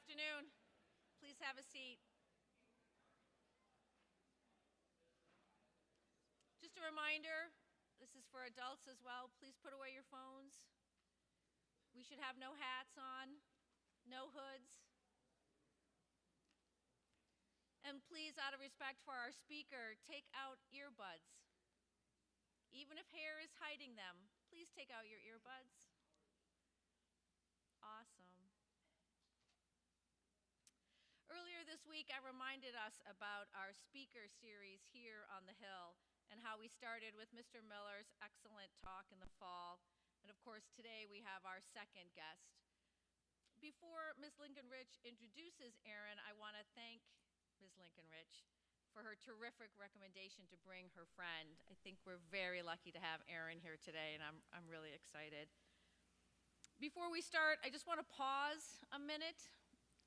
afternoon. Please have a seat. Just a reminder, this is for adults as well. Please put away your phones. We should have no hats on, no hoods. And please, out of respect for our speaker, take out earbuds. Even if hair is hiding them, please take out your earbuds. Awesome. Earlier this week, I reminded us about our speaker series here on the Hill and how we started with Mr. Miller's excellent talk in the fall. And of course, today we have our second guest. Before Ms. Lincoln-Rich introduces Erin, I want to thank Ms. Lincoln-Rich for her terrific recommendation to bring her friend. I think we're very lucky to have Erin here today, and I'm really excited. Before we start, I just want to pause a minute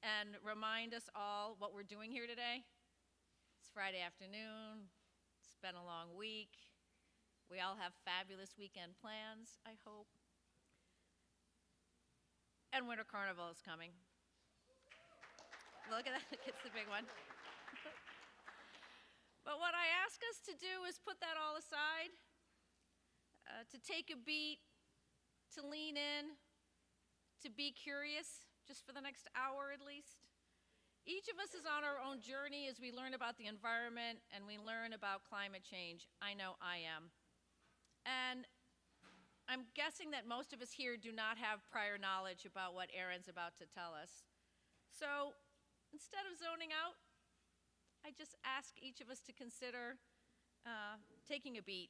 and remind us all what we're doing here today. It's Friday afternoon. It's been a long week. We all have fabulous weekend plans, I hope. And Winter Carnival is coming. Look at that, it's the big one. But what I ask us to do is put that all aside, to take a beat, to lean in, to be curious, just for the next hour at least. Each of us is on our own journey as we learn about the environment and we learn about climate change. I know I am. And I'm guessing that most of us here do not have prior knowledge about what Erin's about to tell us. So instead of zoning out, I just ask each of us to consider taking a beat,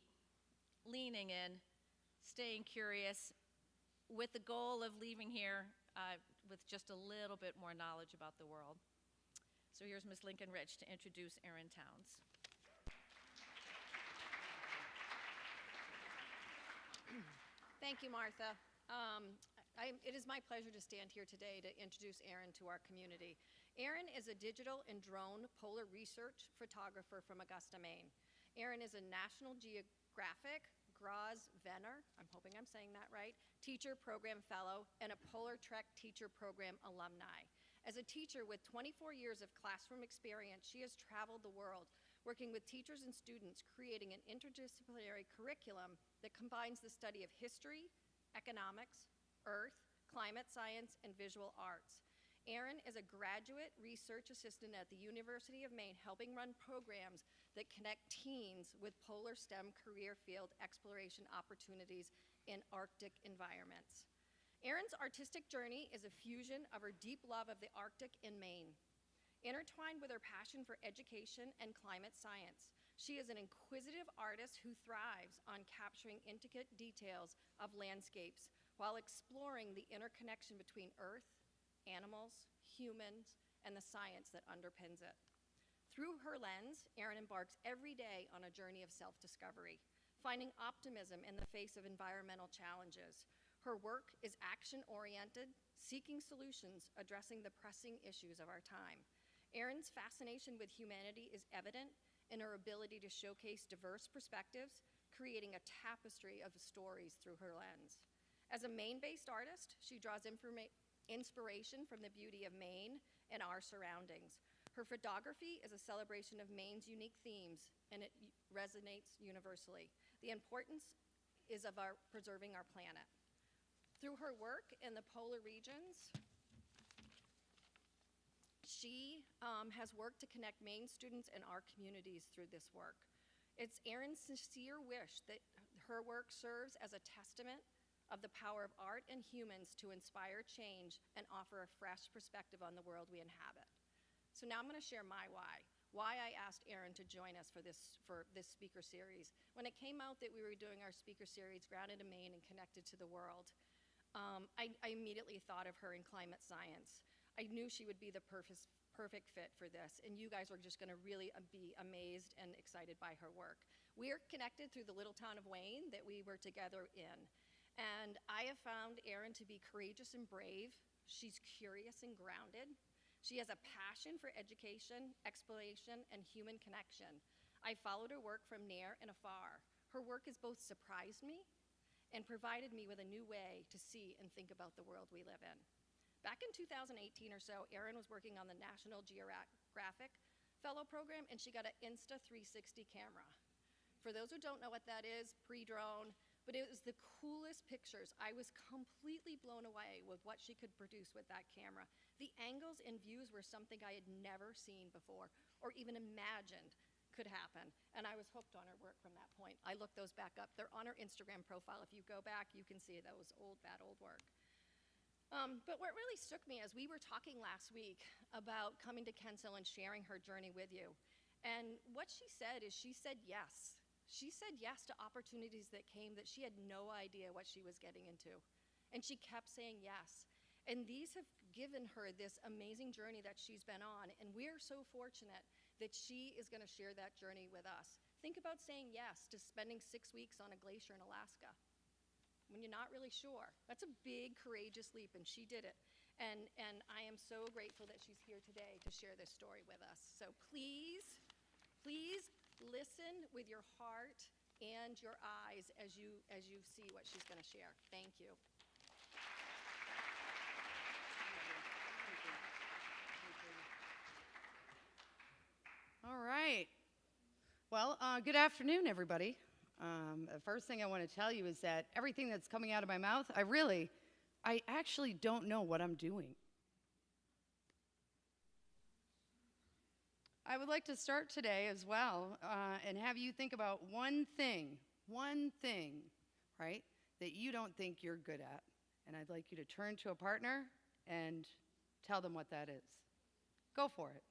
leaning in, staying curious, with the goal of leaving here with just a little bit more knowledge about the world. So here's Ms. Lincoln-Rich to introduce Erin Towns. Thank you, Martha. It is my pleasure to stand here today to introduce Erin to our community. Erin is a digital and drone polar research photographer from Augusta, Maine. Erin is a National Geographic Graz Venner, I'm hoping I'm saying that right, teacher program fellow and a Polar Trek teacher program alumni. As a teacher with 24 years of classroom experience, she has traveled the world working with teachers and students, creating an interdisciplinary curriculum that combines the study of history, economics, earth, climate science, and visual arts. Erin is a graduate research assistant at the University of Maine, helping run programs that connect teens with polar STEM career field exploration opportunities in Arctic environments. Erin's artistic journey is a fusion of her deep love of the Arctic and Maine. Intertwined with her passion for education and climate science, she is an inquisitive artist who thrives on capturing intricate details of landscapes while exploring the interconnection between Earth, animals, humans, and the science that underpins it. Through her lens, Erin embarks every day on a journey of self-discovery, finding optimism in the face of environmental challenges. Her work is action-oriented, seeking solutions, addressing the pressing issues of our time. Erin's fascination with humanity is evident in her ability to showcase diverse perspectives, creating a tapestry of stories through her lens. As a Maine-based artist, she draws inspiration from the beauty of Maine and our surroundings. Her photography is a celebration of Maine's unique themes, and it resonates universally. The importance is of preserving our planet. Through her work in the polar regions, she has worked to connect Maine students and our communities through this work. It's Erin's sincere wish that her work serves as a testament of the power of art and humans to inspire change and offer a fresh perspective on the world we inhabit. So now I'm going to share my why I asked Erin to join us for this speaker series. When it came out that we were doing our speaker series, Grounded in Maine and Connected to the World, I immediately thought of her in climate science. I knew she would be the perfect fit for this, and you guys are just going to really be amazed and excited by her work. We are connected through the little town of Wayne that we were together in. And I have found Erin to be courageous and brave. She's curious and grounded. She has a passion for education, exploration, and human connection. I followed her work from near and afar. Her work has both surprised me and provided me with a new way to see and think about the world we live in. Back in 2018 or so, Erin was working on the National Geographic Fellow Program, and she got an Insta360 camera. For those who don't know what that is, pre-drone, but it was the coolest pictures. I was completely blown away with what she could produce with that camera. The angles and views were something I had never seen before or even imagined could happen, and I was hooked on her work from that point. I looked those back up. They're on her Instagram profile. If you go back, you can see that was that old work. But what really struck me as we were talking last week about coming to Kensal and sharing her journey with you, and what she said is she said yes. She said yes to opportunities that came that she had no idea what she was getting into. And she kept saying yes. And these have given her this amazing journey that she's been on, and we're so fortunate that she is gonna share that journey with us. Think about saying yes to spending 6 weeks on a glacier in Alaska when you're not really sure. That's a big, courageous leap, and she did it. And I am so grateful that she's here today to share this story with us. So please, please listen with your heart and your eyes as you see what she's gonna share. Thank you. All right. Well, good afternoon, everybody. The first thing I want to tell you is that everything that's coming out of my mouth, I actually don't know what I'm doing. I would like to start today as well and have you think about one thing, right, that you don't think you're good at. And I'd like you to turn to a partner and tell them what that is. Go for it.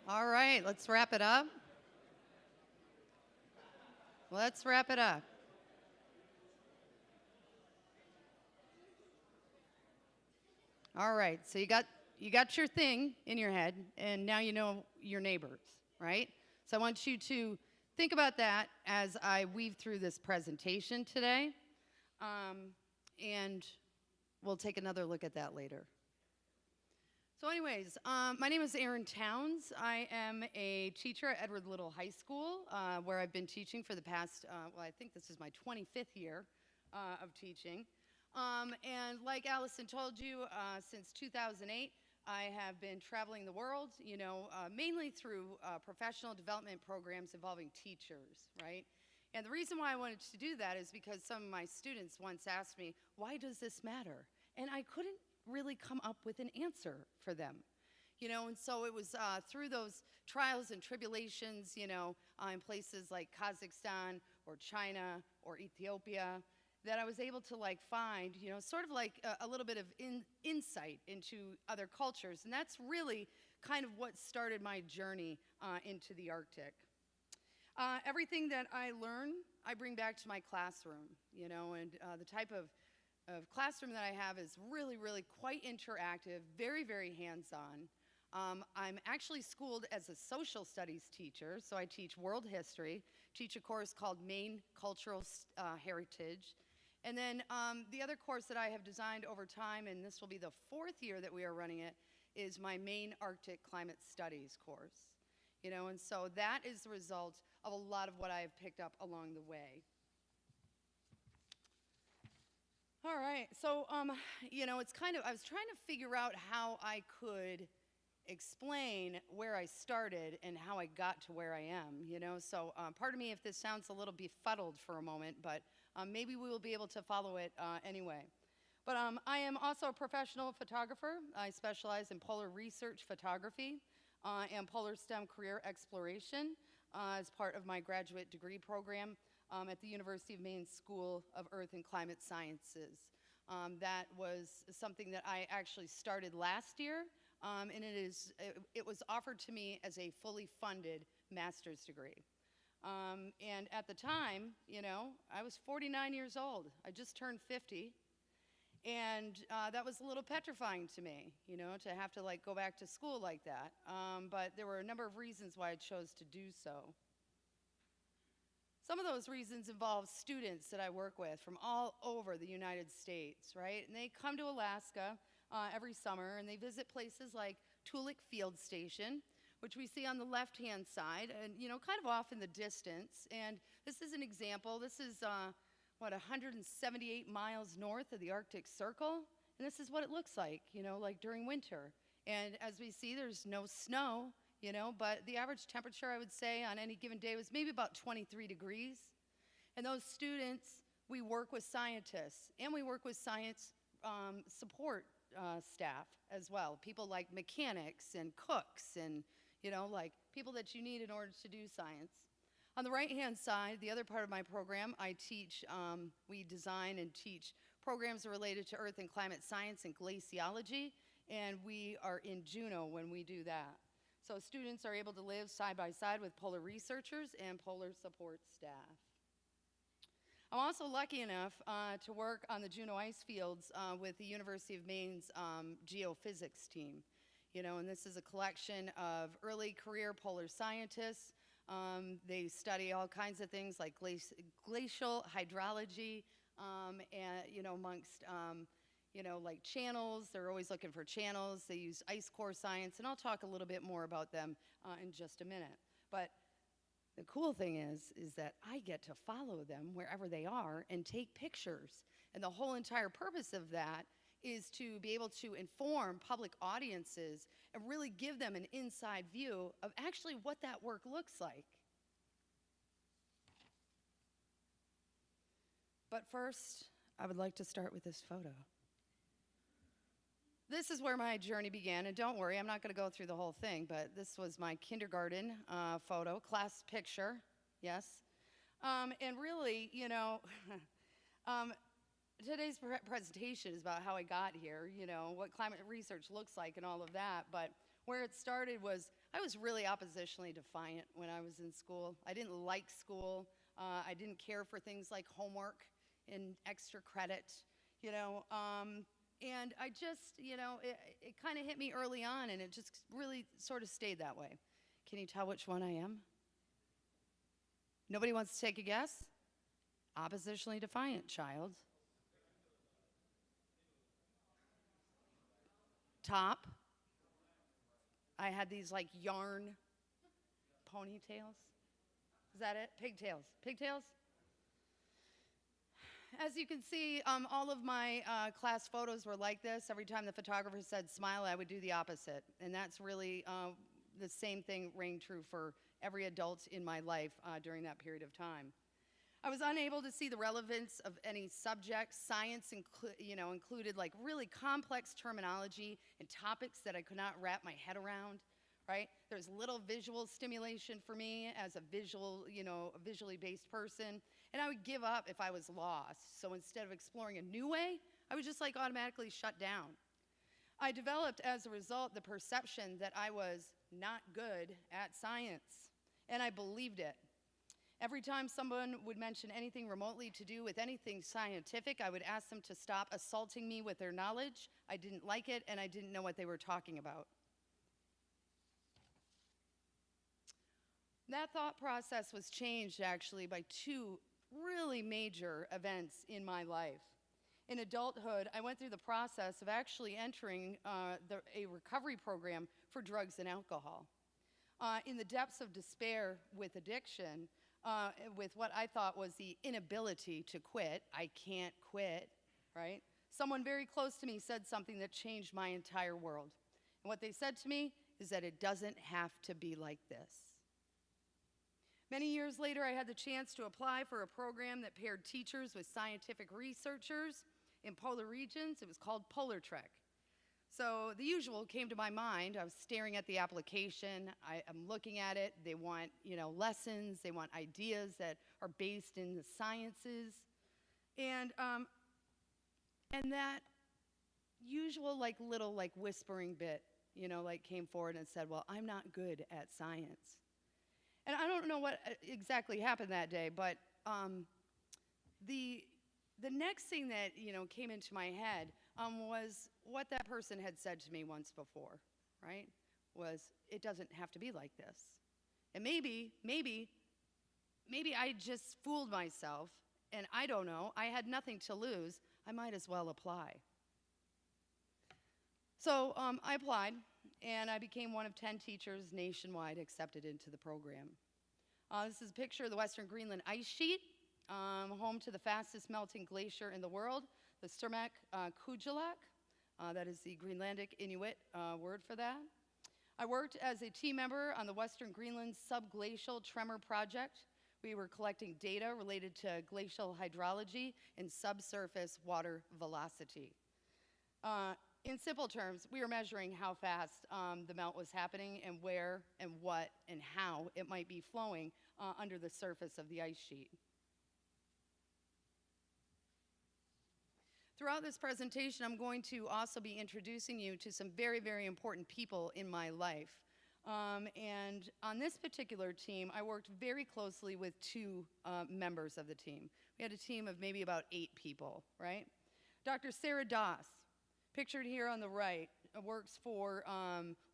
All right, let's wrap it up. Let's wrap it up. All right, so you got your thing in your head, and now you know your neighbors, right? So I want you to think about that as I weave through this presentation today, and we'll take another look at that later. So anyways, my name is Erin Towns. I am a teacher at Edward Little High School, where I've been teaching for the past, well, I think this is my 25th year of teaching. And like Allison told you, since 2008, I have been traveling the world, mainly through professional development programs involving teachers, right? And the reason why I wanted to do that is because some of my students once asked me, why does this matter? And I couldn't really come up with an answer for them. And so it was through those trials and tribulations, in places like Kazakhstan or China or Ethiopia, that I was able to find, sort of like a little bit of insight into other cultures. And that's really kind of what started my journey into the Arctic. Everything that I learn, I bring back to my classroom, and the type of classroom that I have is really, really quite interactive, very, very hands-on. I'm actually schooled as a social studies teacher, so I teach world history, teach a course called Maine Cultural Heritage. And then the other course that I have designed over time, and this will be the 4th year that we are running it, is my Maine Arctic Climate Studies course. And so that is the result of a lot of what I have picked up along the way. All right, so, it's I was trying to figure out how I could explain where I started and how I got to where I am, So pardon me if this sounds a little befuddled for a moment, but maybe we will be able to follow it anyway. But I am also a professional photographer. I specialize in polar research photography and polar STEM career exploration as part of my graduate degree program at the University of Maine School of Earth and Climate Sciences. That was something that I actually started last year, and it was offered to me as a fully funded master's degree. And at the time, I was 49 years old. I just turned 50. And that was a little petrifying to me, to have to go back to school like that. But there were a number of reasons why I chose to do so. Some of those reasons involve students that I work with from all over the United States, right? And they come to Alaska every summer, and they visit places like Tulik Field Station, which we see on the left-hand side, and kind of off in the distance. And this is an example. This is 178 miles north of the Arctic Circle, and this is what it looks like, like during winter. And as we see, there's no snow, but the average temperature, I would say, on any given day was maybe about 23 degrees. And those students, we work with scientists, and we work with science support staff as well, people like mechanics and cooks and, like people that you need in order to do science. On the right-hand side, the other part of my program, I teach, we design and teach programs related to earth and climate science and glaciology, and we are in Juneau when we do that. So students are able to live side by side with polar researchers and polar support staff. I'm also lucky enough to work on the Juneau ice fields with the University of Maine's geophysics team. And this is a collection of early career polar scientists. They study all kinds of things like glacial hydrology, and amongst like channels. They're always looking for channels. They use ice core science, and I'll talk a little bit more about them in just a minute. But the cool thing is that I get to follow them wherever they are and take pictures. And the whole entire purpose of that is to be able to inform public audiences and really give them an inside view of actually what that work looks like. But first, I would like to start with this photo. This is where my journey began, and don't worry, I'm not going to go through the whole thing, but this was my kindergarten photo, class picture, yes. And really, today's presentation is about how I got here, what climate research looks like and all of that, but where it started was I was really oppositionally defiant when I was in school. I didn't like school. I didn't care for things like homework and extra credit, and I just, it kind of hit me early on, and it just really sort of stayed that way. Can you tell which one I am? Nobody wants to take a guess? Oppositionally defiant child. Top. I had these like yarn ponytails. Is that it? Pigtails. Pigtails? As you can see, all of my class photos were like this. Every time the photographer said smile, I would do the opposite. And that's really the same thing rang true for every adult in my life during that period of time. I was unable to see the relevance of any subject. Science included like really complex terminology and topics that I could not wrap my head around, right? There's little visual stimulation for me as a visually based person, and I would give up if I was lost. So instead of exploring a new way, I would just like automatically shut down. I developed as a result the perception that I was not good at science, and I believed it. Every time someone would mention anything remotely to do with anything scientific, I would ask them to stop assaulting me with their knowledge. I didn't like it, and I didn't know what they were talking about. That thought process was changed, actually, by two really major events in my life. In adulthood, I went through the process of actually entering a recovery program for drugs and alcohol. In the depths of despair with addiction, with what I thought was the inability to quit, I can't quit, right? Someone very close to me said something that changed my entire world. And what they said to me is that it doesn't have to be like this. Many years later, I had the chance to apply for a program that paired teachers with scientific researchers in polar regions. It was called Polar Trek. So the usual came to my mind. I was staring at the application. I'm looking at it. They want, lessons. They want ideas that are based in the sciences. And that usual little whispering bit, came forward and said, well, I'm not good at science. And I don't know what exactly happened that day, but the next thing that came into my head was what that person had said to me once before, right? Was it doesn't have to be like this, and maybe I just fooled myself, and I don't know. I had nothing to lose. I might as well apply. So I applied, and I became one of 10 teachers nationwide accepted into the program. This is a picture of the Western Greenland ice sheet, home to the fastest melting glacier in the world, the Sturmak Kujalak. That is the Greenlandic Inuit word for that. I worked as a team member on the Western Greenland Subglacial Tremor Project. We were collecting data related to glacial hydrology and subsurface water velocity. In simple terms, we were measuring how fast the melt was happening and where and what and how it might be flowing under the surface of the ice sheet. Throughout this presentation, I'm going to also be introducing you to some very, very important people in my life. And on this particular team, I worked very closely with two members of the team. We had a team of maybe about 8 people, right? Dr. Sarah Doss, pictured here on the right, works for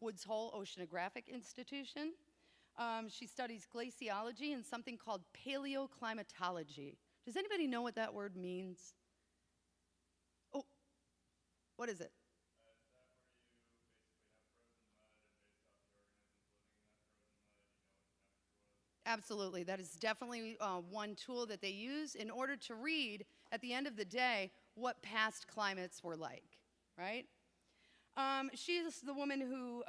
Woods Hole Oceanographic Institution. She studies glaciology and something called paleoclimatology. Does anybody know what that word means? Oh, what is it? Absolutely. That is definitely one tool that they use in order to read, at the end of the day, what past climates were like, right? She's the woman who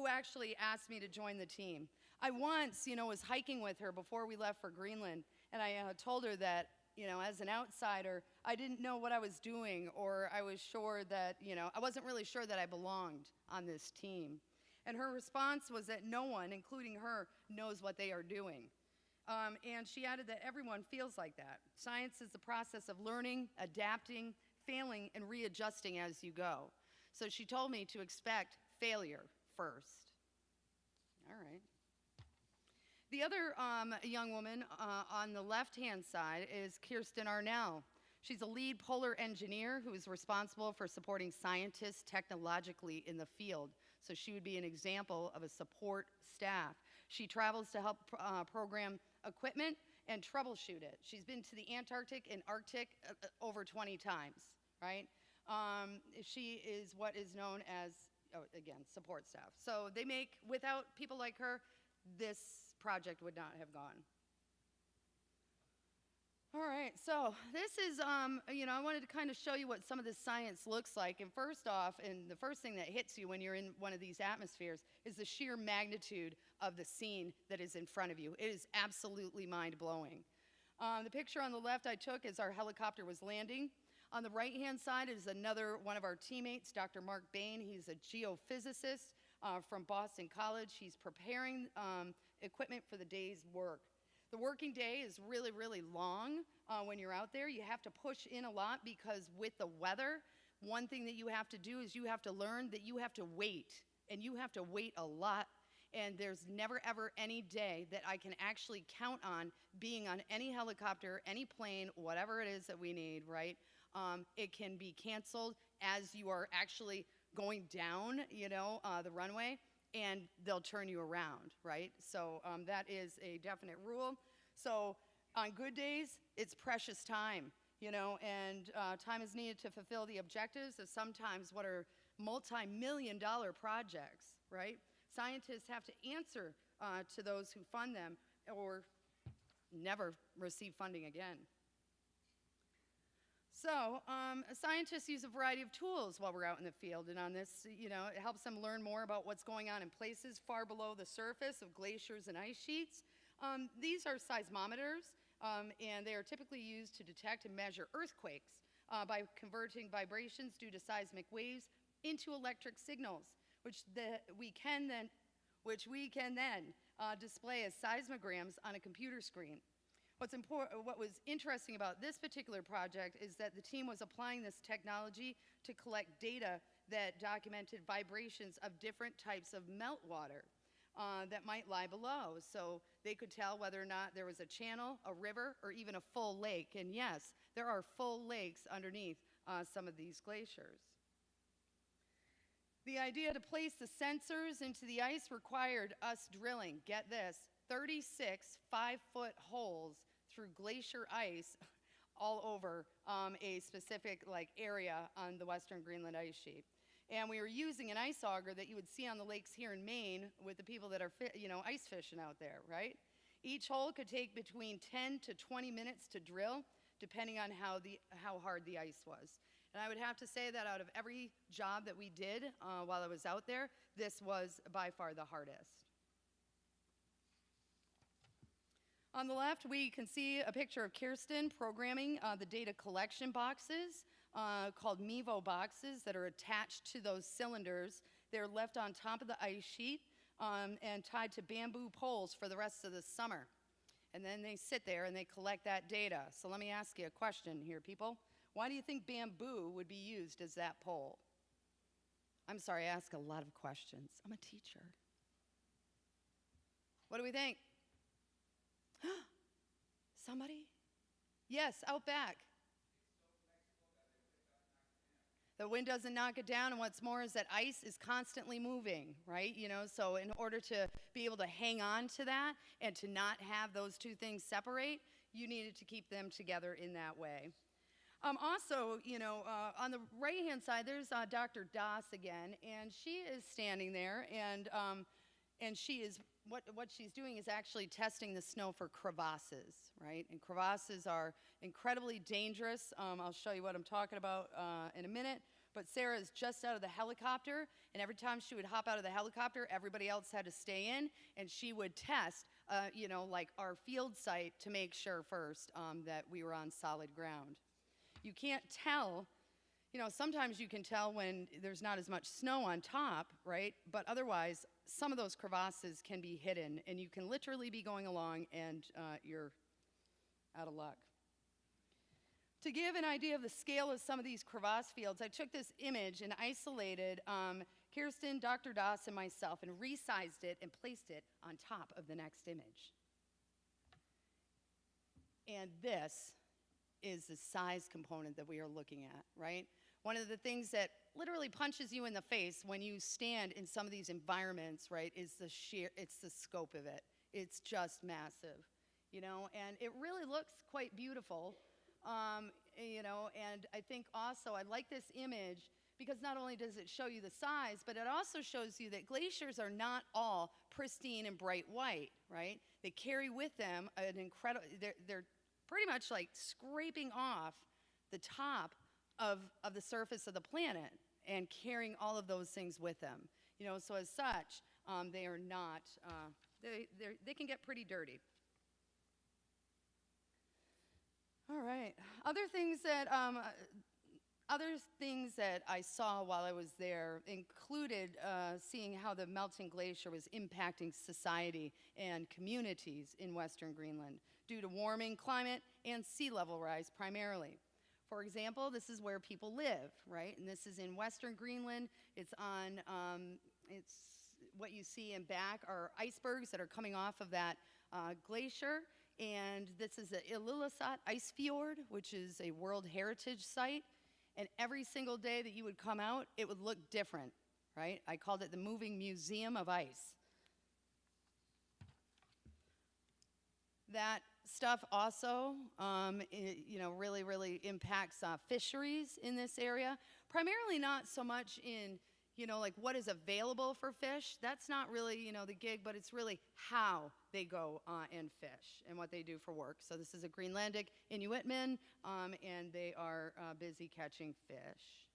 actually asked me to join the team. I once, was hiking with her before we left for Greenland, and I told her that, as an outsider, I didn't know what I was doing, or I was sure that, I wasn't really sure that I belonged on this team. And her response was that no one, including her, knows what they are doing. And she added that everyone feels like that. Science is the process of learning, adapting, failing, and readjusting as you go. So she told me to expect failure first. All right. The other young woman on the left-hand side is Kirsten Arnell. She's a lead polar engineer who is responsible for supporting scientists technologically in the field. So she would be an example of a support staff. She travels to help program equipment and troubleshoot it. She's been to the Antarctic and Arctic over 20 times, right? She is what is known as, again, support staff. So they make, without people like her, this project would not have gone. All right, so this is, I wanted to kind of show you what some of this science looks like. And first off, and the first thing that hits you when you're in one of these atmospheres is the sheer magnitude of the scene that is in front of you. It is absolutely mind-blowing. The picture on the left I took as our helicopter was landing. On the right-hand side is another one of our teammates, Dr. Mark Bain. He's a geophysicist from Boston College. He's preparing equipment for the day's work. The working day is really, really long when you're out there. You have to push in a lot because with the weather, one thing that you have to do is you have to learn that you have to wait, and you have to wait a lot. And there's never, ever any day that I can actually count on being on any helicopter, any plane, whatever it is that we need, right? It can be canceled as you are actually going down, the runway, and they'll turn you around, right? So that is a definite rule. So on good days, it's precious time, and time is needed to fulfill the objectives of sometimes what are multi-million-dollar projects, right? Scientists have to answer to those who fund them or never receive funding again. So scientists use a variety of tools while we're out in the field, and on this, it helps them learn more about what's going on in places far below the surface of glaciers and ice sheets. These are seismometers, and they are typically used to detect and measure earthquakes by converting vibrations due to seismic waves into electric signals, which we can then display as seismograms on a computer screen. What was interesting about this particular project is that the team was applying this technology to collect data that documented vibrations of different types of meltwater. that might lie below. So they could tell whether or not there was a channel, a river, or even a full lake. And yes, there are full lakes underneath some of these glaciers. The idea to place the sensors into the ice required us drilling, get this, 36 5-foot holes through glacier ice all over a specific area on the western Greenland ice sheet. And we were using an ice auger that you would see on the lakes here in Maine with the people that are ice fishing out there, right? Each hole could take between 10 to 20 minutes to drill, depending on how hard the ice was. And I would have to say that out of every job that we did while I was out there, this was by far the hardest. On the left, we can see a picture of Kirsten programming the data collection boxes called MEVO boxes that are attached to those cylinders. They're left on top of the ice sheet and tied to bamboo poles for the rest of the summer. And then they sit there and they collect that data. So let me ask you a question here, people. Why do you think bamboo would be used as that pole? I'm sorry, I ask a lot of questions. I'm a teacher. What do we think? Somebody? Yes, out back. The wind doesn't knock it down, and what's more is that ice is constantly moving, right? So in order to be able to hang on to that and to not have those two things separate, you needed to keep them together in that way. Also, on the right-hand side, there's Dr. Das again, and she is standing there, and she is, what she's doing is actually testing the snow for crevasses, right? And crevasses are incredibly dangerous. I'll show you what I'm talking about in a minute. But Sarah is just out of the helicopter, and every time she would hop out of the helicopter, everybody else had to stay in, and she would test, our field site to make sure first that we were on solid ground. You can't tell, sometimes you can tell when there's not as much snow on top, right? But otherwise, some of those crevasses can be hidden, and you can literally be going along and you're out of luck. To give an idea of the scale of some of these crevasse fields, I took this image and isolated Kirsten, Dr. Das, and myself and resized it and placed it on top of the next image. And this is the size component that we are looking at, right? One of the things that literally punches you in the face when you stand in some of these environments, right, is it's the scope of it. It's just massive, and it really looks quite beautiful, and I think also I like this image because not only does it show you the size, but it also shows you that glaciers are not all pristine and bright white, right? They carry with them an incredible, they're pretty much like scraping off the top of the surface of the planet and carrying all of those things with them. So as such, they are not, they can get pretty dirty. All right. Other things that I saw while I was there included seeing how the melting glacier was impacting society and communities in Western Greenland due to warming climate and sea level rise primarily. For example, this is where people live, right? And this is in Western Greenland. It's what you see in back are icebergs that are coming off of that glacier. And this is the Ilulissat Ice Fjord, which is a World Heritage Site. And every single day that you would come out, it would look different, right? I called it the moving museum of ice. That stuff also, really, really impacts fisheries in this area. Primarily not so much in, what is available for fish. That's not really, the gig, but it's really how they go and fish and what they do for work. So this is a Greenlandic Inuitman, and they are busy catching fish.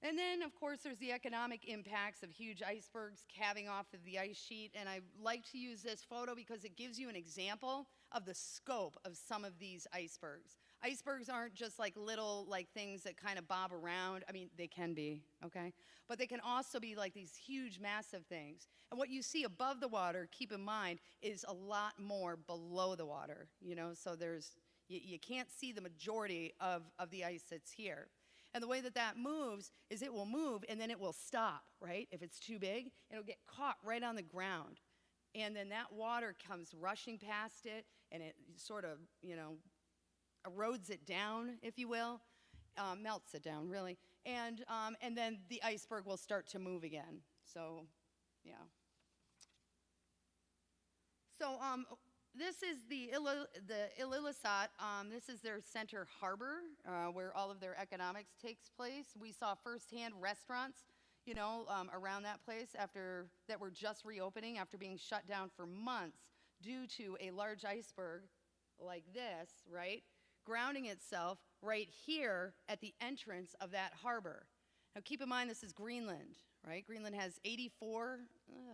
And then, of course, there's the economic impacts of huge icebergs calving off of the ice sheet. And I like to use this photo because it gives you an example of the scope of some of these icebergs. Icebergs aren't just like little things that kind of bob around. I mean, they can be, okay? But they can also be like these huge, massive things. And what you see above the water, keep in mind, is a lot more below the water, So you can't see the majority of the ice that's here. And the way that that moves is it will move and then it will stop, right? If it's too big, it'll get caught right on the ground. And then that water comes rushing past it, and it sort of, erodes it down, if you will, melts it down, really. And then the iceberg will start to move again. So, yeah. So this is the Illilasat. This is their center harbor where all of their economics takes place. We saw firsthand restaurants, around that place that were just reopening after being shut down for months due to a large iceberg like this, right, grounding itself right here at the entrance of that harbor. Now keep in mind this is Greenland, right? Greenland has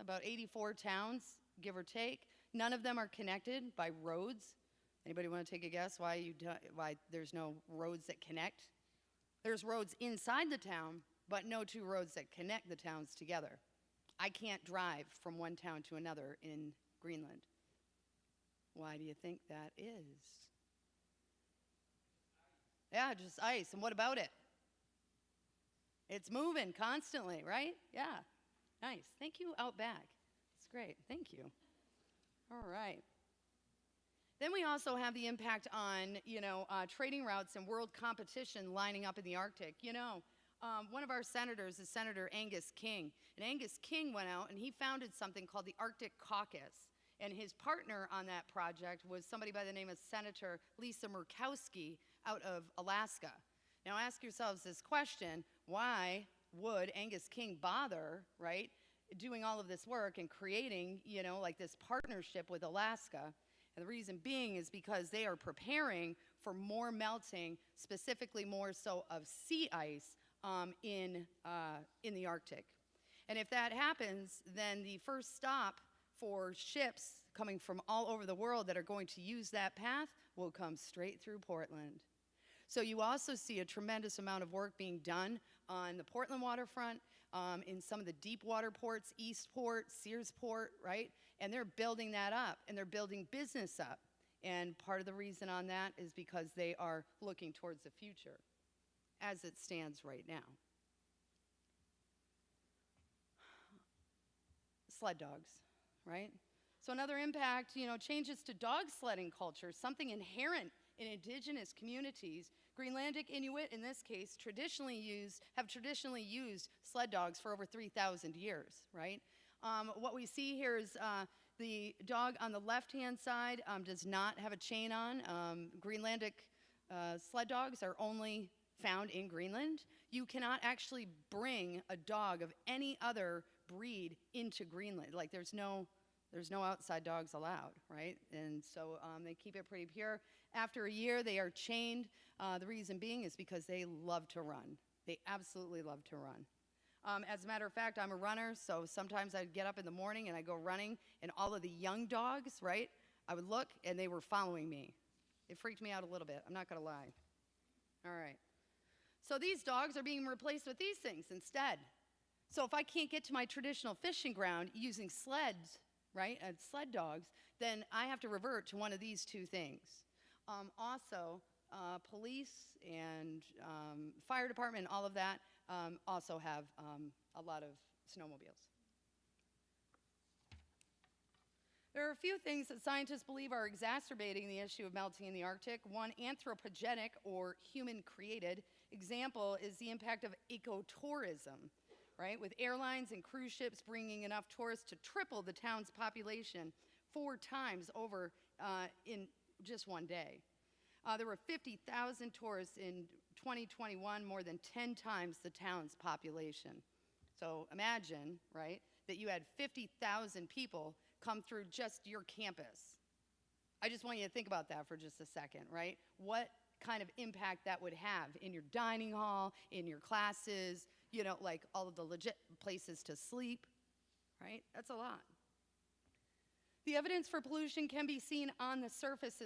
about 84 towns, give or take. None of them are connected by roads. Anybody want to take a guess why there's no roads that connect? There's roads inside the town, but no two roads that connect the towns together. I can't drive from one town to another in Greenland. Why do you think that is? Yeah, just ice. And what about it? It's moving constantly, right? Yeah. Nice. Thank you, Outback. It's great. Thank you. All right. Then we also have the impact on, trading routes and world competition lining up in the Arctic. One of our senators is Senator Angus King. And Angus King went out and he founded something called the Arctic Caucus. And his partner on that project was somebody by the name of Senator Lisa Murkowski out of Alaska. Now ask yourselves this question: why would Angus King bother, right, doing all of this work and creating, this partnership with Alaska? And the reason being is because they are preparing for more melting, specifically more so of sea ice in the Arctic. And if that happens, then the first stop for ships coming from all over the world that are going to use that path will come straight through Portland. So you also see a tremendous amount of work being done on the Portland waterfront, in some of the deep water ports, Eastport, Searsport, right? And they're building that up, and they're building business up. And part of the reason on that is because they are looking towards the future as it stands right now. Sled dogs, right? So another impact, changes to dog sledding culture, something inherent in indigenous communities. Greenlandic Inuit, in this case, have traditionally used sled dogs for over 3,000 years, right? What we see here is the dog on the left-hand side does not have a chain on. Greenlandic sled dogs are only found in Greenland. You cannot actually bring a dog of any other breed into Greenland. Like there's no outside dogs allowed, right? And so they keep it pretty pure. After a year, they are chained. The reason being is because they love to run. They absolutely love to run. As a matter of fact, I'm a runner, so sometimes I'd get up in the morning and I'd go running, and all of the young dogs, right, I would look, and they were following me. It freaked me out a little bit, I'm not going to lie. All right. So these dogs are being replaced with these things instead. So if I can't get to my traditional fishing ground using sleds, right, and sled dogs, then I have to revert to one of these two things. Also, police and fire department, all of that, also have a lot of snowmobiles. There are a few things that scientists believe are exacerbating the issue of melting in the Arctic. One anthropogenic or human-created example is the impact of ecotourism, right? With airlines and cruise ships bringing enough tourists to triple the town's population 4 times over in just one day. There were 50,000 tourists in 2021, more than 10 times the town's population. So imagine, right, that you had 50,000 people come through just your campus. I just want you to think about that for just a second, right? What kind of impact that would have in your dining hall, in your classes, like all of the legit places to sleep, right? That's a lot. The evidence for pollution can be seen on the surface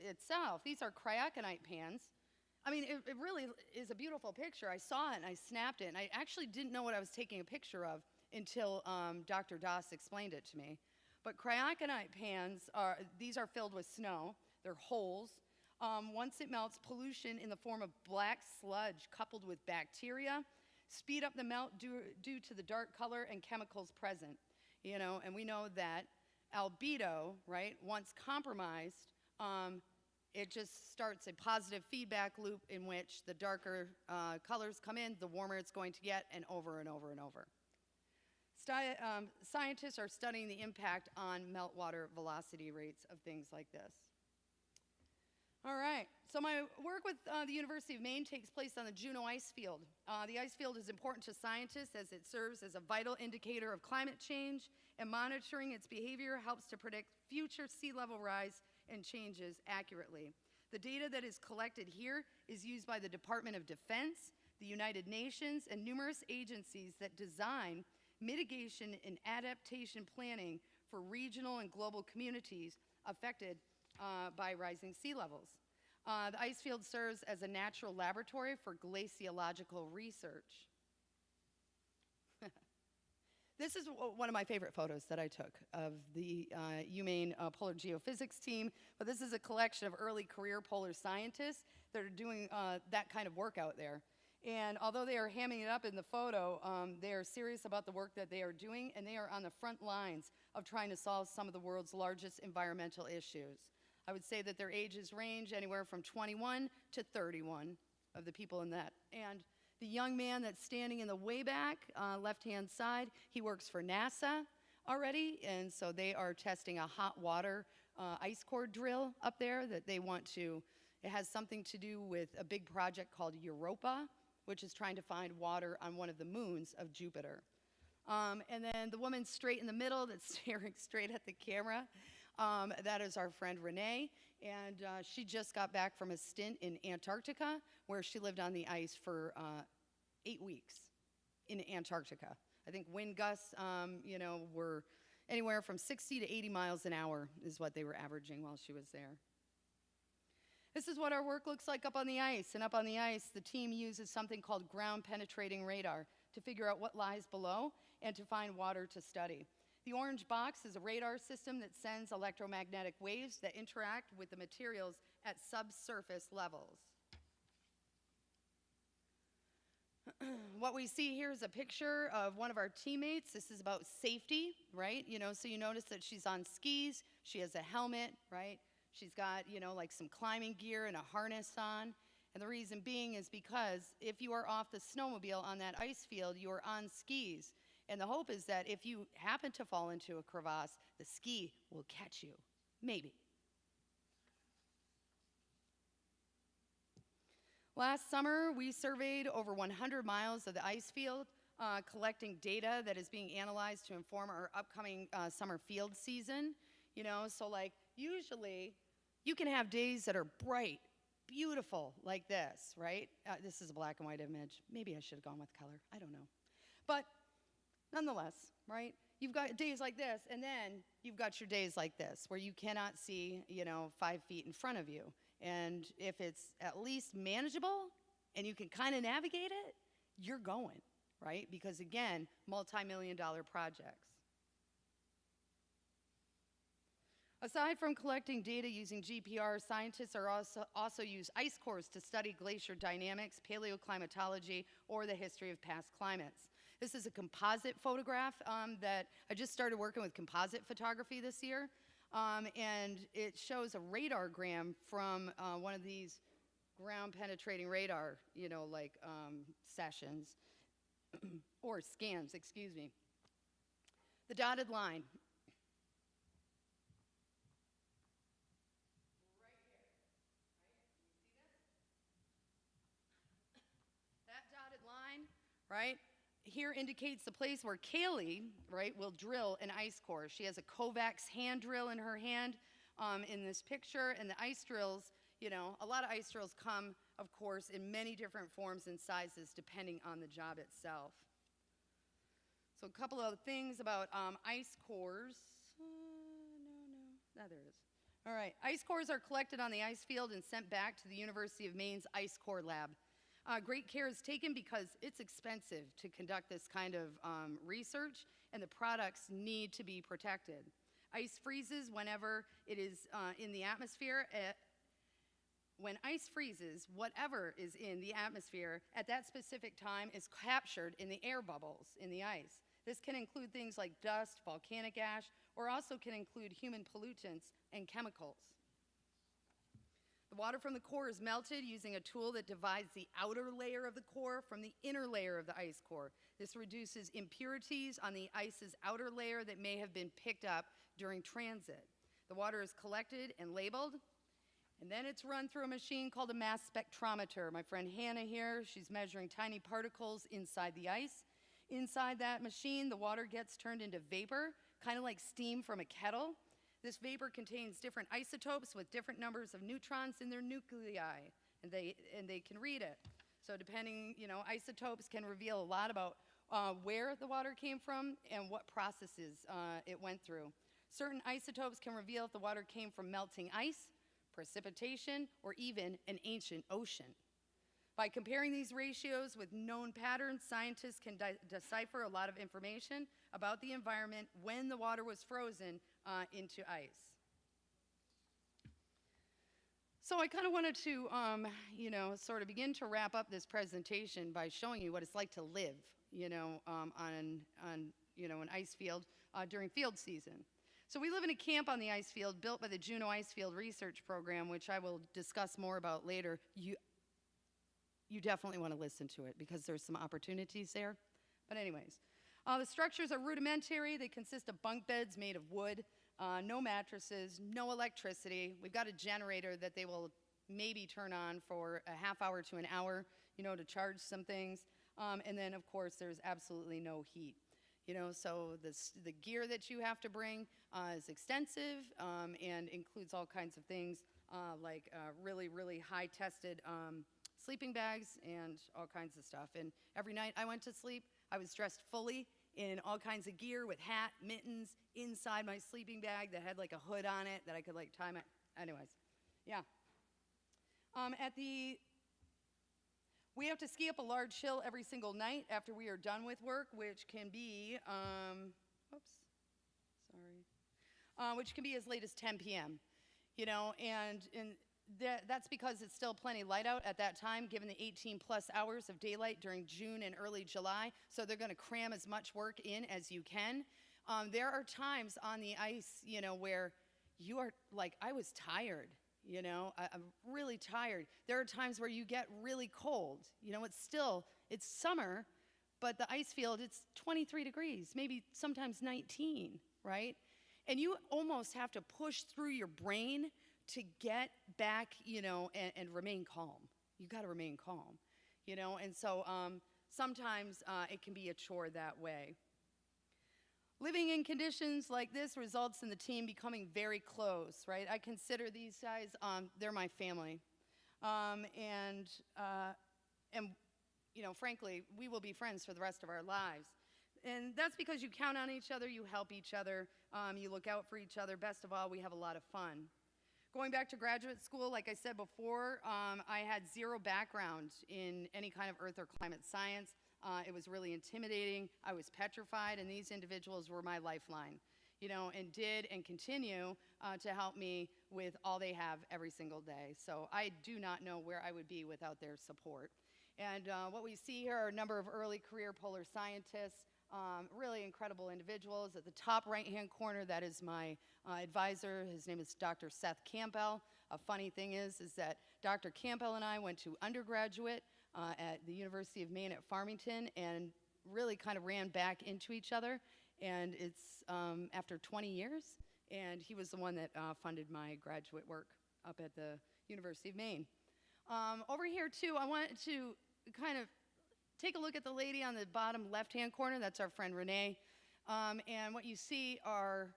itself. These are kryokonite pans. I mean, it really is a beautiful picture. I saw it and I snapped it, and I actually didn't know what I was taking a picture of until Dr. Doss explained it to me. But kryokonite pans these are filled with snow. They're holes. Once it melts, pollution in the form of black sludge coupled with bacteria speed up the melt due to the dark color and chemicals present. And we know that albedo, right, once compromised, it just starts a positive feedback loop in which the darker colors come in, the warmer it's going to get, and over and over and over. Scientists are studying the impact on meltwater velocity rates of things like this. All right, so my work with the University of Maine takes place on the Juneau ice field. The ice field is important to scientists as it serves as a vital indicator of climate change, and monitoring its behavior helps to predict future sea level rise and changes accurately. The data that is collected here is used by the Department of Defense, the United Nations, and numerous agencies that design mitigation and adaptation planning for regional and global communities affected by rising sea levels. The ice field serves as a natural laboratory for glaciological research. This is one of my favorite photos that I took of the UMaine Polar Geophysics team, but this is a collection of early career polar scientists that are doing that kind of work out there. And although they are hamming it up in the photo, they are serious about the work that they are doing, and they are on the front lines of trying to solve some of the world's largest environmental issues. I would say that their ages range anywhere from 21 to 31 of the people in that. And the young man that's standing in the way back, left-hand side, he works for NASA already, and so they are testing a hot water ice core drill up there that they want to, it has something to do with a big project called Europa, which is trying to find water on one of the moons of Jupiter. And then the woman straight in the middle that's staring straight at the camera, that is our friend Renee, and she just got back from a stint in Antarctica where she lived on the ice for 8 weeks in Antarctica. I think wind gusts, were anywhere from 60 to 80 miles an hour is what they were averaging while she was there. This is what our work looks like up on the ice, and up on the ice, the team uses something called ground penetrating radar to figure out what lies below and to find water to study. The orange box is a radar system that sends electromagnetic waves that interact with the materials at subsurface levels. What we see here is a picture of one of our teammates. This is about safety, right? So you notice that she's on skis, she has a helmet, right? She's got, like some climbing gear and a harness on. And the reason being is because if you are off the snowmobile on that ice field, you are on skis. And the hope is that if you happen to fall into a crevasse, the ski will catch you, maybe. Last summer, we surveyed over 100 miles of the ice field, collecting data that is being analyzed to inform our upcoming summer field season. So like usually you can have days that are bright, beautiful like this, right? This is a black and white image. Maybe I should have gone with color. I don't know. But nonetheless, right? You've got days like this, and then you've got your days like this where you cannot see, 5 feet in front of you. And if it's at least manageable and you can kind of navigate it, you're going, right? Because again, multi-million-dollar projects. Aside from collecting data using GPR, scientists are also use ice cores to study glacier dynamics, paleoclimatology, or the history of past climates. This is a composite photograph that I just started working with composite photography this year. And it shows a radargram from one of these ground penetrating radar, sessions, or scans, excuse me. The dotted line. Right here, right? Can you see this? That dotted line, right? Here indicates the place where Kaylee, right, will drill an ice core. She has a Kovacs hand drill in her hand in this picture, and the ice drills, a lot of ice drills come, of course, in many different forms and sizes depending on the job itself. So a couple of things about ice cores. There it is. All right, ice cores are collected on the ice field and sent back to the University of Maine's Ice Core Lab. Great care is taken because it's expensive to conduct this kind of research, and the products need to be protected. Ice freezes whenever it is in the atmosphere when ice freezes, whatever is in the atmosphere at that specific time is captured in the air bubbles in the ice. This can include things like dust, volcanic ash, or also can include human pollutants and chemicals. The water from the core is melted using a tool that divides the outer layer of the core from the inner layer of the ice core. This reduces impurities on the ice's outer layer that may have been picked up during transit. The water is collected and labeled, and then it's run through a machine called a mass spectrometer. My friend Hannah here, she's measuring tiny particles inside the ice. Inside that machine, the water gets turned into vapor, kind of like steam from a kettle. This vapor contains different isotopes with different numbers of neutrons in their nuclei, and they can read it. So depending, isotopes can reveal a lot about where the water came from and what processes it went through. Certain isotopes can reveal if the water came from melting ice, precipitation, or even an ancient ocean. By comparing these ratios with known patterns, scientists can decipher a lot of information about the environment when the water was frozen into ice. So I kind of wanted to, sort of begin to wrap up this presentation by showing you what it's like to live, on an ice field during field season. So we live in a camp on the ice field built by the Juneau Ice Field Research Program, which I will discuss more about later. You definitely want to listen to it because there's some opportunities there. But anyways, the structures are rudimentary. They consist of bunk beds made of wood, no mattresses, no electricity. We've got a generator that they will maybe turn on for a half hour to an hour, to charge some things. And then, of course, there's absolutely no heat. So the gear that you have to bring is extensive and includes all kinds of things like really, really high-tested sleeping bags and all kinds of stuff. And every night I went to sleep, I was dressed fully in all kinds of gear with hat, mittens, inside my sleeping bag that had like a hood on it that I could like tie my, anyways, yeah. We have to ski up a large hill every single night after we are done with work, which can be, which can be as late as 10 p.m., and that's because it's still plenty light out at that time, given the 18 plus hours of daylight during June and early July. So they're going to cram as much work in as you can. There are times on the ice, where you are like, I was tired, I'm really tired. There are times where you get really cold. It's summer, but the ice field, it's 23 degrees, maybe sometimes 19, right? And you almost have to push through your brain to get back, and remain calm. You got to remain calm, and so sometimes it can be a chore that way. Living in conditions like this results in the team becoming very close, right? I consider these guys, they're my family. And frankly, we will be friends for the rest of our lives. And that's because you count on each other, you help each other, you look out for each other. Best of all, we have a lot of fun. Going back to graduate school, like I said before, I had zero background in any kind of earth or climate science. It was really intimidating. I was petrified, and these individuals were my lifeline, and did and continue to help me with all they have every single day. So I do not know where I would be without their support. And what we see here are a number of early career polar scientists, really incredible individuals. At the top right-hand corner, that is my advisor. His name is Dr. Seth Campbell. A funny thing is that Dr. Campbell and I went to undergraduate at the University of Maine at Farmington and really kind of ran back into each other. And it's after 20 years, and he was the one that funded my graduate work up at the University of Maine. Over here, too, I wanted to kind of take a look at the lady on the bottom left-hand corner. That's our friend Renee. And what you see are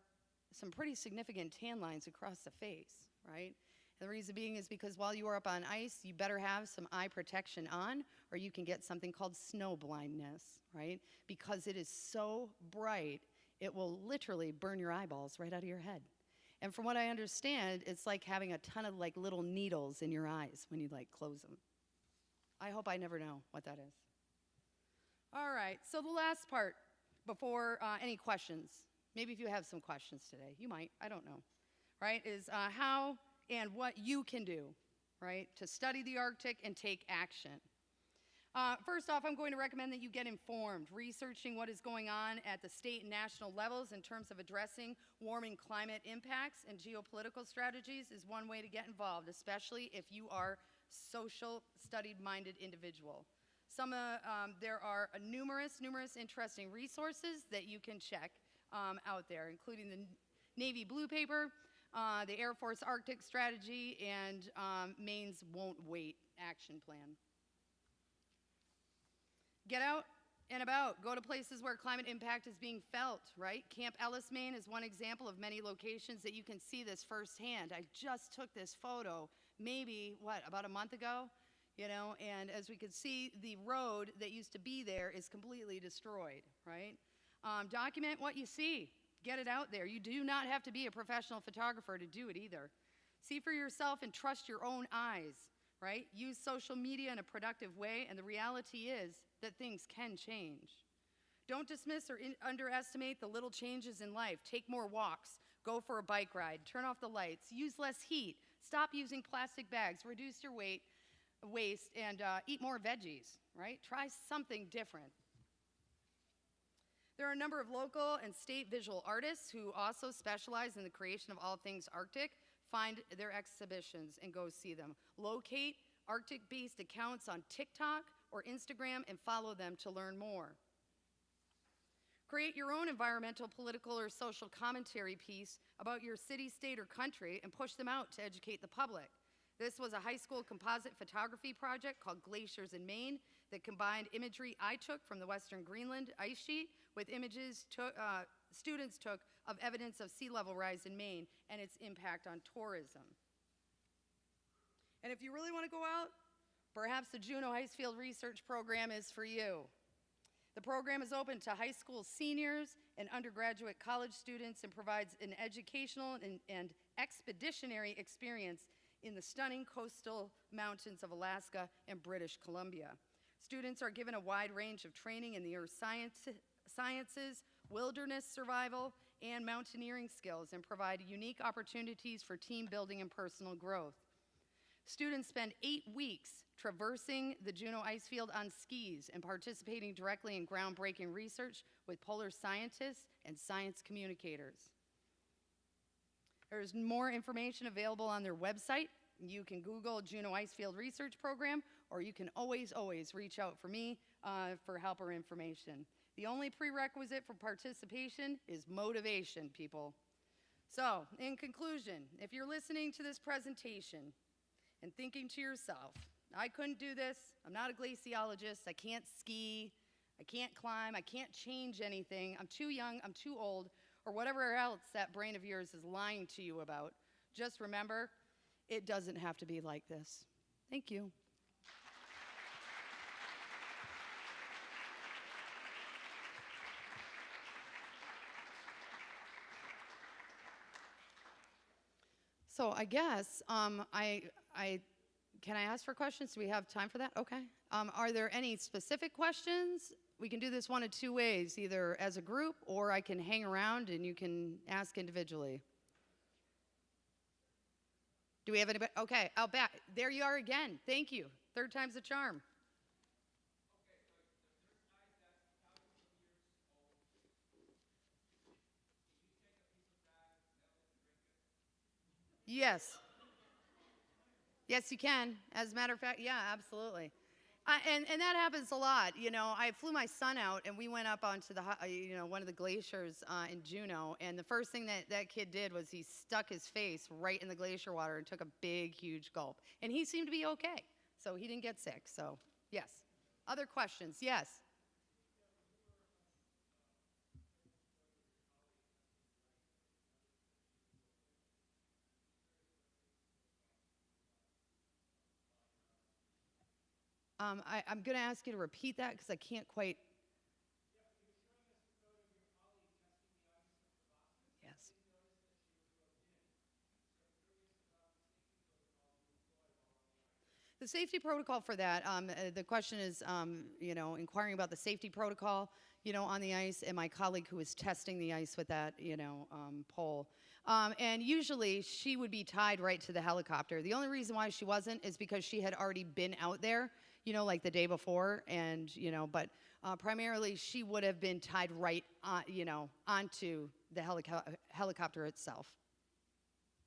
some pretty significant tan lines across the face, right? And the reason being is because while you are up on ice, you better have some eye protection on, or you can get something called snow blindness, right? Because it is so bright, it will literally burn your eyeballs right out of your head. And from what I understand, it's like having a ton of like little needles in your eyes when you like close them. I hope I never know what that is. All right, so the last part before any questions, maybe if you have some questions today, you might, I don't know, right, is how and what you can do right? To study the Arctic and take action. First off, I'm going to recommend that you get informed. Researching what is going on at the state and national levels in terms of addressing warming climate impacts and geopolitical strategies is one way to get involved, especially if you are social, studied-minded individual. There are numerous interesting resources that you can check out there, including the Navy Blue Paper, the Air Force Arctic Strategy, and Maine's Won't Wait action plan. Get out and about. Go to places where climate impact is being felt, right? Camp Ellis, Maine is one example of many locations that you can see this firsthand. I just took this photo maybe, about a month ago? You know, and as we can see, the road that used to be there is completely destroyed, right? Document what you see. Get it out there. You do not have to be a professional photographer to do it either. See for yourself and trust your own eyes, right? Use social media in a productive way, and the reality is that things can change. Don't dismiss or underestimate the little changes in life. Take more walks. Go for a bike ride. Turn off the lights. Use less heat. Stop using plastic bags. Reduce your waste, and eat more veggies, right? Try something different. There are a number of local and state visual artists who also specialize in the creation of all things Arctic. Find their exhibitions and go see them. Locate Arctic-based accounts on TikTok or Instagram and follow them to learn more. Create your own environmental, political, or social commentary piece about your city, state, or country and push them out to educate the public. This was a high school composite photography project called Glaciers in Maine that combined imagery I took from the Western Greenland ice sheet with images students took of evidence of sea level rise in Maine and its impact on tourism. And if you really want to go out, perhaps the Juneau Icefield Research Program is for you. The program is open to high school seniors and undergraduate college students and provides an educational and expeditionary experience in the stunning coastal mountains of Alaska and British Columbia. Students are given a wide range of training in the earth sciences, wilderness survival, and mountaineering skills, and provide unique opportunities for team building and personal growth. Students spend 8 weeks traversing the Juneau Icefield on skis and participating directly in groundbreaking research with polar scientists and science communicators. There's more information available on their website. You can Google Juneau Icefield Research Program, or you can always reach out for me for help or information. The only prerequisite for participation is motivation, people. So, in conclusion, if you're listening to this presentation and thinking to yourself, I couldn't do this, I'm not a glaciologist, I can't ski, I can't climb, I can't change anything, I'm too young, I'm too old, or whatever else that brain of yours is lying to you about, just remember, it doesn't have to be like this. Thank you. So I guess can I ask for questions? Do we have time for that? Okay. Are there any specific questions? We can do this one of two ways, either as a group or I can hang around and you can ask individually. Do we have anybody? Okay, I'll back. There you are again. Thank you. Third time's the charm. Yes. Yes, you can. As a matter of fact, yeah, absolutely. And that happens a lot. You know, I flew my son out, and we went up onto the, one of the glaciers in Juneau, and the first thing that kid did was he stuck his face right in the glacier water and took a big, huge gulp. And he seemed to be okay, so he didn't get sick. So, yes. Other questions? Yes. I'm going to ask you to repeat that because I can't quite. Yes. The safety protocol for that, the question is, inquiring about the safety protocol, on the ice, and my colleague who was testing the ice with that, pole. And usually she would be tied right to the helicopter. The only reason why she wasn't is because she had already been out there, like the day before, and, but primarily she would have been tied right, onto the helicopter itself.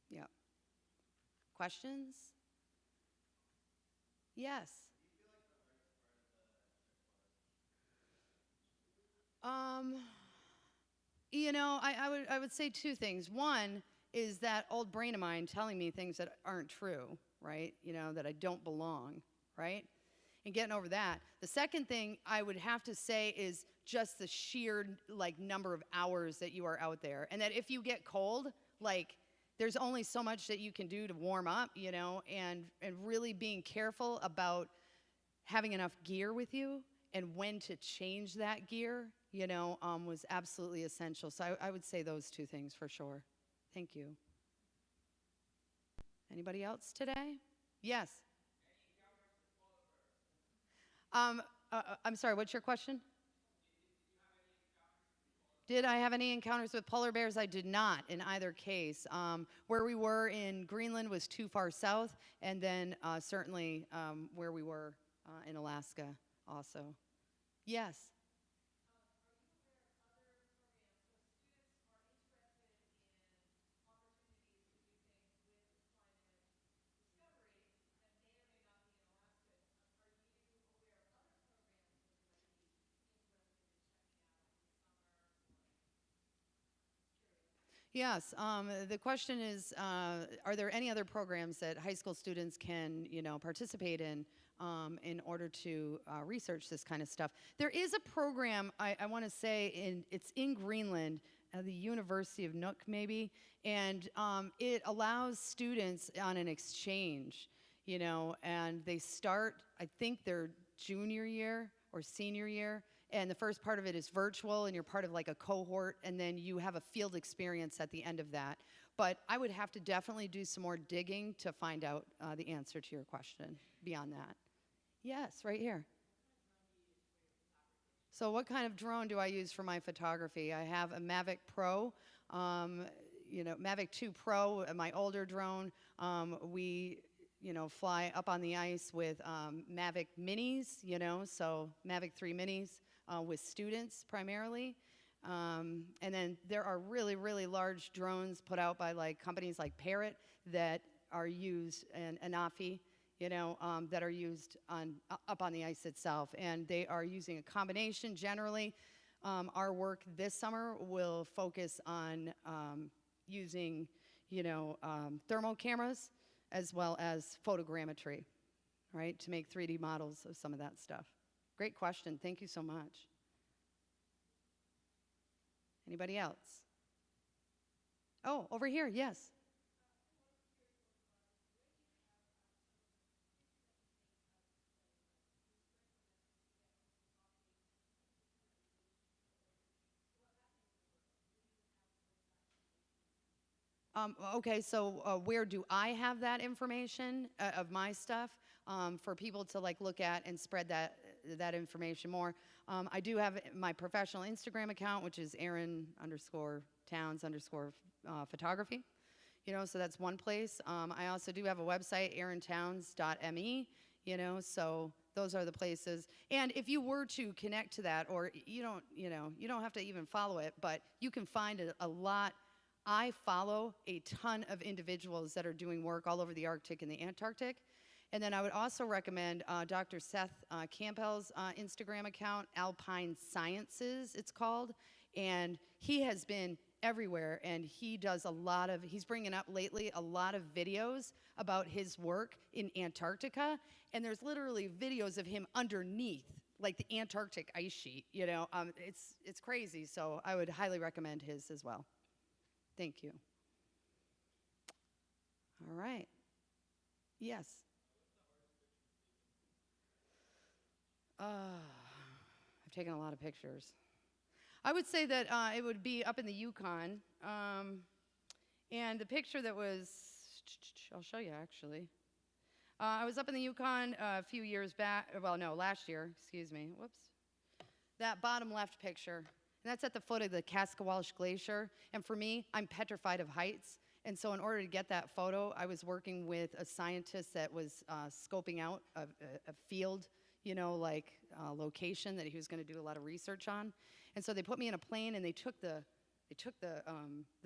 Yeah. Questions? Yes. I would say two things. One is that old brain of mine telling me things that aren't true, right? That I don't belong, right? And getting over that. The second thing I would have to say is just the sheer number of hours that you are out there, and that if you get cold, there's only so much that you can do to warm up, and really being careful about having enough gear with you and when to change that gear, was absolutely essential. So I would say those two things for sure. Thank you. Anybody else today? Yes. I'm sorry, what's your question? Did I have any encounters with polar bears? I did not in either case. Where we were in Greenland was too far south, and then certainly where we were in Alaska also. Yes. Yes, the question is, are there any other programs that high school students can, participate in order to research this kind of stuff? There is a program, I want to say, it's in Greenland, the University of Nuuk maybe, and it allows students on an exchange, and they start, I think their junior year or senior year, and the first part of it is virtual, and you're part of a cohort, and then you have a field experience at the end of that. But I would have to definitely do some more digging to find out the answer to your question beyond that. Yes, right here. So what kind of drone do I use for my photography? I have a Mavic Pro, Mavic 2 Pro, my older drone. We fly up on the ice with Mavic Minis, so Mavic 3 Minis with students primarily. And then there are really, really large drones put out by companies like Parrot that are used, and Anafi, that are used up on the ice itself. And they are using a combination generally. Our work this summer will focus on using, thermal cameras as well as photogrammetry, right, to make 3D models of some of that stuff. Great question. Thank you so much. Anybody else? Oh, over here, yes. Okay, so where do I have that information of my stuff for people to look at and spread that information more? I do have my professional Instagram account, which is Erin_Towns_photography. So that's one place. I also do have a website, erintowns.me. So those are the places. And if you were to connect to that, or you don't have to even follow it, but you can find a lot. I follow a ton of individuals that are doing work all over the Arctic and the Antarctic. And then I would also recommend Dr. Seth Campbell's Instagram account, Alpine Sciences, it's called. And he has been everywhere, and he does he's bringing up lately a lot of videos about his work in Antarctica. And there's literally videos of him underneath, the Antarctic ice sheet, It's crazy, so I would highly recommend his as well. Thank you. All right. Yes. I've taken a lot of pictures. I would say that it would be up in the Yukon. And the picture that was, I'll show you actually. I was up in the Yukon a few years back, well, no, last year, excuse me. Whoops. That bottom left picture. And that's at the foot of the Kaskawalish Glacier. And for me, I'm petrified of heights. And so in order to get that photo, I was working with a scientist that was scoping out a field, location that he was going to do a lot of research on. And so they put me in a plane, and they took the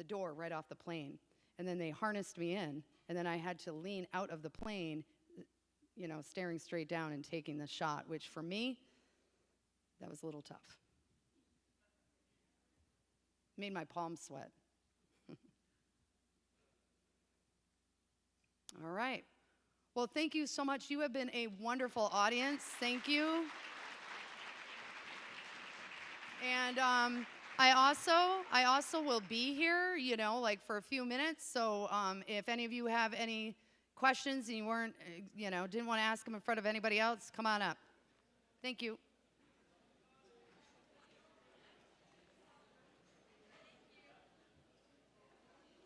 door right off the plane. And then they harnessed me in, and then I had to lean out of the plane, staring straight down and taking the shot, which for me, that was a little tough. Made my palms sweat. All right. Well, thank you so much. You have been a wonderful audience. Thank you. And I also will be here, for a few minutes. So if any of you have any questions and you weren't, didn't want to ask them in front of anybody else, come on up. Thank you.